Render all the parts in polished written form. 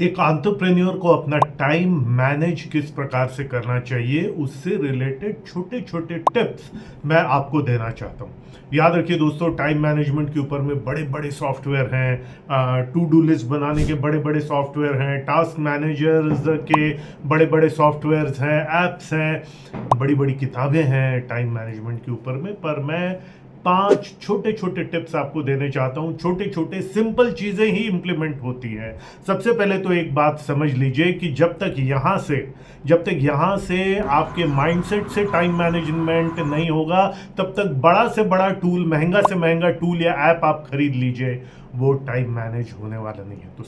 एक एंटरप्रेन्योर को अपना टाइम मैनेज किस प्रकार से करना चाहिए, उससे रिलेटेड छोटे छोटे टिप्स मैं आपको देना चाहता हूँ। याद रखिए दोस्तों, टाइम मैनेजमेंट के ऊपर में बड़े बड़े सॉफ्टवेयर हैं, टू डू लिस्ट बनाने के बड़े बड़े सॉफ्टवेयर हैं, टास्क मैनेजर्स के बड़े बड़े सॉफ्टवेयर्स हैं, ऐप्स हैं, बड़ी बड़ी किताबें हैं टाइम मैनेजमेंट के ऊपर में। पर मैं 5 छोटे छोटे टिप्स आपको देने चाहता हूं। छोटे छोटे सिंपल चीजें ही इंप्लीमेंट होती हैं। सबसे पहले तो एक बात समझ लीजिए कि जब तक यहां से आपके माइंडसेट से टाइम मैनेजमेंट नहीं होगा, तब तक बड़ा से बड़ा टूल, महंगा से महंगा टूल या ऐप आप खरीद लीजिए, वो टाइम मैनेज होने वाला नहीं है। तो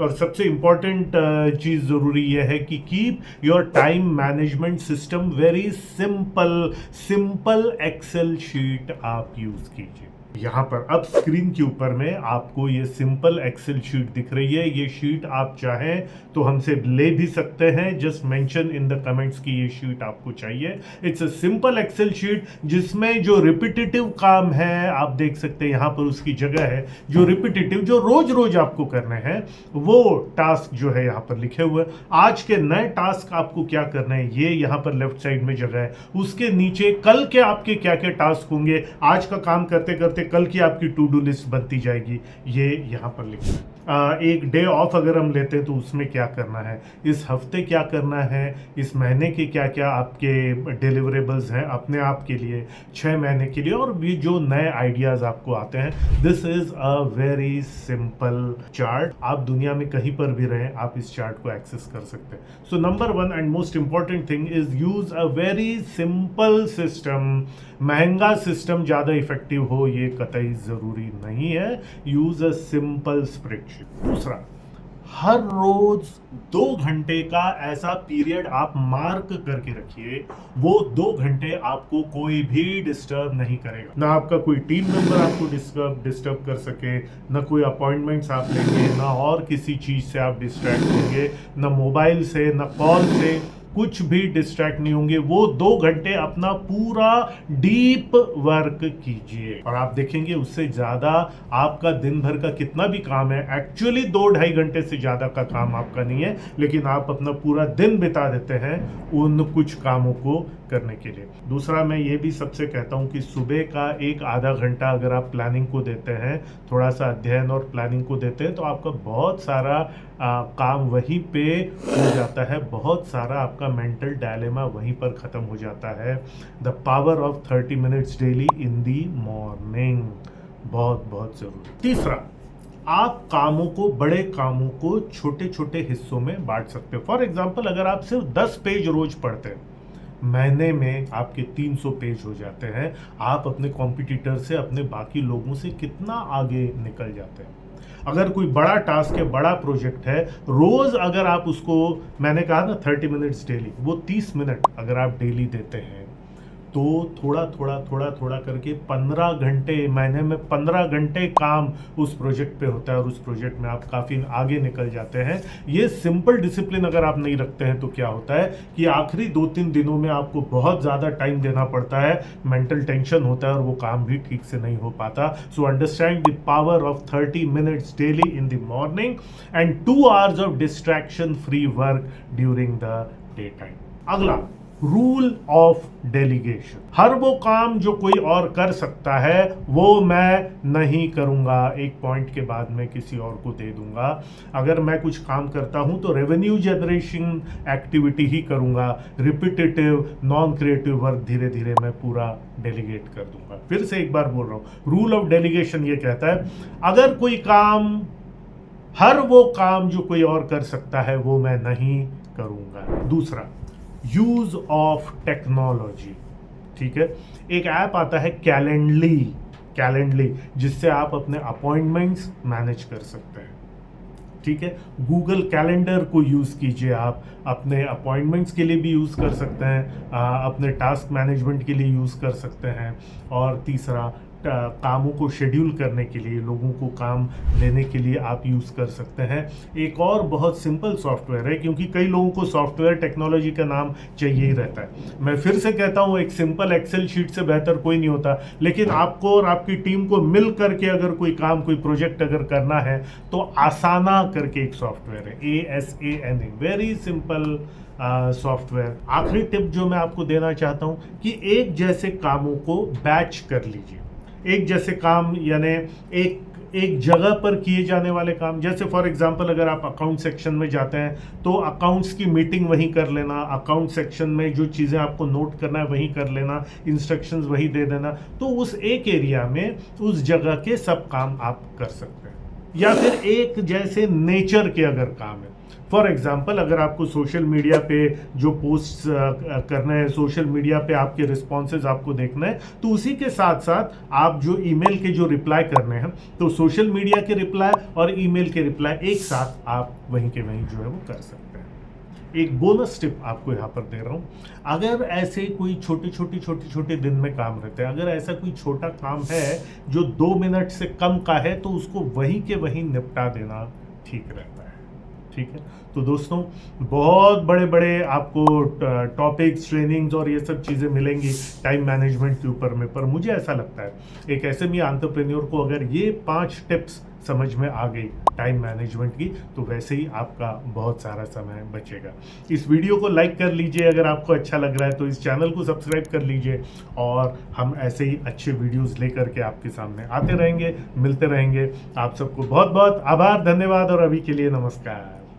सबसे इंपॉर्टेंट चीज जरूरी यह है कि keep your time management system very simple excel sheet आप यूज कीजिए। यहाँ पर अब स्क्रीन के ऊपर में आपको ये सिंपल एक्सेल शीट दिख रही है। ये शीट आप चाहें तो हमसे ले भी सकते हैं। Just mention in the comments की ये शीट आपको चाहिए। It's a simple excel sheet जिसमें जो रिपीटेटिव काम है आप देख सकते हैं, यहाँ पर उसकी जगह है। जो रिपीटेटिव, जो रोज रोज आपको करने हैं, वो टास्क जो है यहाँ पर लिखे हुए। आज के नए टास्क आपको क्या करने हैं, ये यहाँ पर लेफ्ट साइड में जगह है। उसके नीचे कल के आपके क्या क्या टास्क होंगे, आज का काम करते करते कल की आपकी टू डू लिस्ट बनती जाएगी, ये यहाँ पर लिखा है। एक डे ऑफ अगर हम लेते हैं तो उसमें क्या करना है, इस हफ्ते क्या करना है, इस महीने के क्या क्या आपके डिलीवरेबल्स हैं अपने आप के लिए, 6 महीने के लिए, और भी जो नए आइडियाज आपको आते हैं। This is a very simple chart. आप दुनिया में कहीं पर भी रहें, आप इस चार्ट को एक्सेस कर सकते हैं। So number 1 and most important thing is use a very simple system. महंगा सिस्टम ज्यादा इफेक्टिव हो ये कतई जरूरी नहीं है। Use a simple spreadsheet. दूसरा, हर रोज 2 घंटे का ऐसा पीरियड आप मार्क करके रखिए। वो 2 घंटे आपको कोई भी डिस्टर्ब नहीं करेगा। ना आपका कोई टीम मेंबर आपको डिस्टर्ब कर सके, ना कोई अपॉइंटमेंट्स आप लेंगे, ना और किसी चीज से आप डिस्ट्रैक्ट होंगे, ना मोबाइल से, ना कॉल से, कुछ भी डिस्ट्रैक्ट नहीं होंगे। वो 2 घंटे अपना पूरा डीप वर्क कीजिए और आप देखेंगे उससे ज्यादा आपका दिन भर का कितना भी काम है, एक्चुअली 2-2.5 घंटे से ज्यादा का काम आपका नहीं है, लेकिन आप अपना पूरा दिन बिता देते हैं उन कुछ कामों को करने के लिए। दूसरा, मैं ये भी सबसे कहता हूँ कि सुबह का 1-आधा घंटा अगर आप प्लानिंग को देते हैं, थोड़ा सा अध्ययन और प्लानिंग को देते हैं, तो आपका बहुत सारा काम वहीं पे हो जाता है। बहुत सारा आपका मेंटल डायलेमा वहीं पर खत्म हो जाता है। The power of 30 minutes daily in the morning, बहुत बहुत जरूरी। तीसरा, आप कामों को, बड़े कामों को छोटे छोटे हिस्सों में बांट सकते हो। फॉर एग्जाम्पल, अगर आप सिर्फ 10 पेज रोज पढ़ते हैं, महीने में आपके 300 पेज हो जाते हैं। आप अपने कॉम्पिटिटर से, अपने बाकी लोगों से कितना आगे निकल जाते हैं। अगर कोई बड़ा टास्क है, बड़ा प्रोजेक्ट है, रोज अगर आप उसको, मैंने कहा ना 30 मिनट्स डेली, वो 30 मिनट अगर आप डेली देते हैं तो थोड़ा थोड़ा करके 15 घंटे, महीने में 15 घंटे काम उस प्रोजेक्ट पे होता है और उस प्रोजेक्ट में आप काफ़ी आगे निकल जाते हैं। ये सिंपल डिसिप्लिन अगर आप नहीं रखते हैं तो क्या होता है कि आखिरी 2-3 दिनों में आपको बहुत ज़्यादा टाइम देना पड़ता है, मेंटल टेंशन होता है और वो काम भी ठीक से नहीं हो पाता। So understand the power of 30 minutes daily in the morning and 2 hours of distraction free work during the day time. अगला, रूल ऑफ डेलीगेशन। हर वो काम जो कोई और कर सकता है वो मैं नहीं करूंगा, एक पॉइंट के बाद मैं किसी और को दे दूंगा। अगर मैं कुछ काम करता हूं तो रेवेन्यू जनरेशन एक्टिविटी ही करूंगा। रिपीटेटिव, नॉन क्रिएटिव वर्क धीरे धीरे मैं पूरा डेलीगेट कर दूंगा। फिर से एक बार बोल रहा हूं, रूल ऑफ डेलीगेशन ये कहता है अगर कोई काम, हर वो काम जो कोई और कर सकता है वो मैं नहीं करूंगा। दूसरा, यूज ऑफ टेक्नोलॉजी। ठीक है, एक ऐप आता है कैलेंडली, जिससे आप अपने अपॉइंटमेंट्स मैनेज कर सकते हैं। ठीक है, गूगल कैलेंडर को यूज कीजिए। आप अपने अपॉइंटमेंट्स के लिए भी यूज कर सकते हैं, अपने टास्क मैनेजमेंट के लिए यूज कर सकते हैं। और तीसरा, कामों को शेड्यूल करने के लिए, लोगों को काम देने के लिए आप यूज़ कर सकते हैं। एक और बहुत सिंपल सॉफ्टवेयर है, क्योंकि कई लोगों को सॉफ्टवेयर टेक्नोलॉजी का नाम चाहिए ही रहता है। मैं फिर से कहता हूँ, एक सिंपल एक्सेल शीट से बेहतर कोई नहीं होता, लेकिन आपको और आपकी टीम को मिल करके अगर कोई काम, कोई प्रोजेक्ट अगर करना है तो आसाना करके एक सॉफ्टवेयर है, ASANA, वेरी सिंपल सॉफ्टवेयर। आखिरी टिप जो मैं आपको देना चाहता हूँ कि एक जैसे कामों को बैच कर लीजिए। एक जैसे काम यानी एक जगह पर किए जाने वाले काम, जैसे फॉर एग्जांपल अगर आप अकाउंट सेक्शन में जाते हैं तो अकाउंट्स की मीटिंग वहीं कर लेना, अकाउंट सेक्शन में जो चीज़ें आपको नोट करना है वहीं कर लेना, इंस्ट्रक्शंस वहीं दे देना, तो उस एक एरिया में उस जगह के सब काम आप कर सकते हैं। या फिर एक जैसे नेचर के अगर काम है, फॉर एग्जाम्पल अगर आपको सोशल मीडिया पे जो पोस्ट करना है, सोशल मीडिया पे आपके रिस्पॉन्सेज आपको देखना है, तो उसी के साथ साथ आप जो ईमेल के जो रिप्लाई करने हैं, तो सोशल मीडिया के रिप्लाई और ईमेल के रिप्लाई एक साथ आप वहीं के वहीं जो है वो कर सकते हैं। एक बोनस टिप आपको यहाँ पर दे रहा हूँ, अगर ऐसे कोई छोटे दिन में काम रहते हैं, अगर ऐसा कोई छोटा काम है जो 2 मिनट से कम का है, तो उसको वहीं के वहीं निपटा देना ठीक रहता है। ठीक है, तो दोस्तों बहुत बड़े बड़े आपको टॉपिक्स, ट्रेनिंग्स और ये सब चीज़ें मिलेंगी टाइम मैनेजमेंट के ऊपर में, पर मुझे ऐसा लगता है एक SME एंटरप्रेन्योर को अगर ये 5 टिप्स समझ में आ गई टाइम मैनेजमेंट की, तो वैसे ही आपका बहुत सारा समय बचेगा। इस वीडियो को लाइक कर लीजिए अगर आपको अच्छा लग रहा है, तो इस चैनल को सब्सक्राइब कर लीजिए, और हम ऐसे ही अच्छे वीडियोस लेकर के आपके सामने आते रहेंगे, मिलते रहेंगे। आप सबको बहुत बहुत आभार, धन्यवाद, और अभी के लिए नमस्कार।